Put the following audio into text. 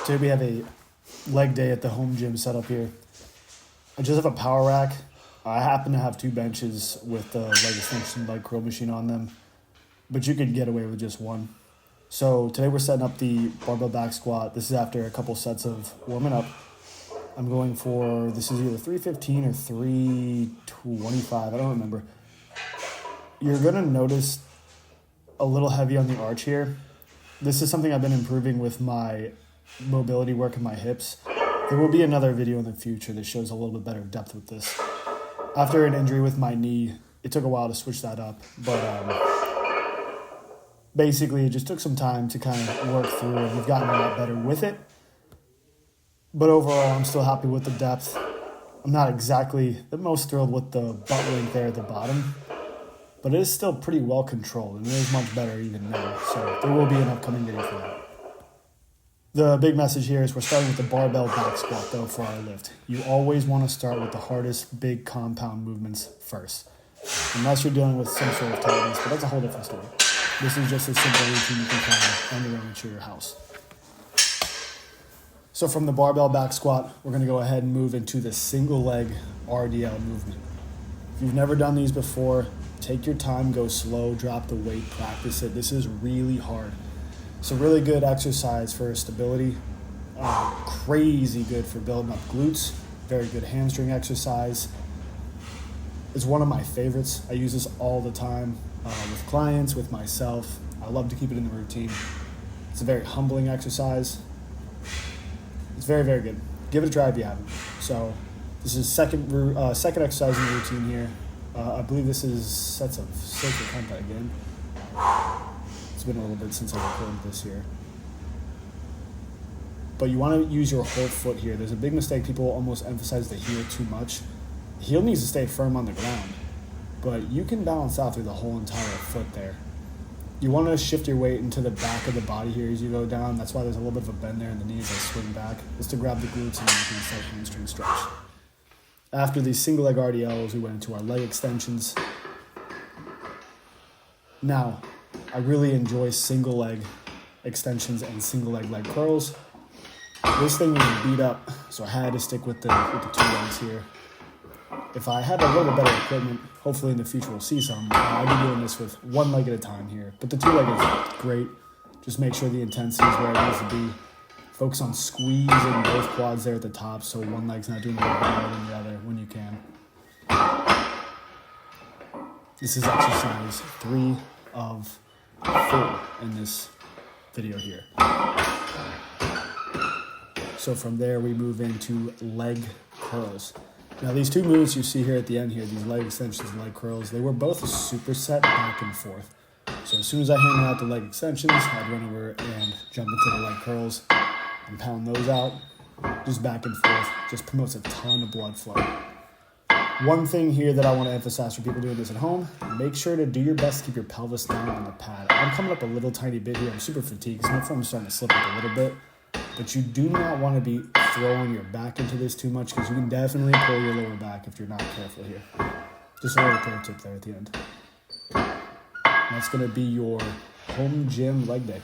Today we have a leg day at the home gym set up here. I just have a power rack. I happen to have two benches with the leg extension leg curl machine on them, but you could get away with just one. So today we're setting up the barbell back squat. This is after a couple sets of warming up. I'm going for, this is either 315 or 325, I don't remember. You're gonna notice a little heavy on the arch here. This is something I've been improving with my mobility work in my hips. There will be another video in the future that shows a little bit better depth with this. After an injury with my knee, it took a while to switch that up, but basically it just took some time to kind of work through, and we've gotten a lot better with it. But overall, I'm still happy with the depth. I'm not exactly the most thrilled with the butt length there at the bottom, but it is still pretty well controlled, and it is much better even now. So there will be an upcoming video for that. The big message here is we're starting with the barbell back squat, though, for our lift. You always want to start with the hardest big compound movements first, unless you're dealing with some sort of tightness, but that's a whole different story. This is just a simple routine you can follow on your own at your house. So from the barbell back squat, we're going to go ahead and move into the single leg RDL movement. If you've never done these before, take your time, go slow, drop the weight, practice it. This is really hard. It's a really good exercise for stability, crazy good for building up glutes, very good hamstring exercise. It's one of my favorites. I use this all the time with clients, with myself. I love to keep it in the routine. It's a very humbling exercise. It's very, very good. Give it a try if you haven't. So this is second exercise in the routine here. I believe this is sets of 6 or count that again. It's been a little bit since I recorded this here. But you want to use your whole foot here. There's a big mistake. People almost emphasize the heel too much. The heel needs to stay firm on the ground, but you can balance out through the whole entire foot there. You want to shift your weight into the back of the body here as you go down. That's why there's a little bit of a bend there in the knees as I swing back. Just to grab the glutes and make that hamstring stretch. After these single leg RDLs, we went into our leg extensions. Now, I really enjoy single leg extensions and single leg curls. This thing was beat up, so I had to stick with the two legs here. If I had a little bit better equipment, hopefully in the future we'll see some, I'd be doing this with one leg at a time here. But the 2 leg is great. Just make sure the intensity is where it needs to be. Focus on squeezing both quads there at the top so one leg's not doing a little more than the other when you can. This is exercise 3 of 4 in this video here. So from there we move into leg curls. Now these 2 moves you see here at the end here, these leg extensions and leg curls, they were both a superset back and forth. So as soon as I hammer out the leg extensions, I'd run over and jump into the leg curls and pound those out, just back and forth. Just promotes a ton of blood flow. One thing here that I want to emphasize for people doing this at home, make sure to do your best to keep your pelvis down on the pad. I'm coming up a little tiny bit here. I'm super fatigued because my form's starting to slip up a little bit. But you do not want to be throwing your back into this too much because you can definitely pull your lower back if you're not careful here. Just a little pro tip there at the end. And that's going to be your home gym leg day.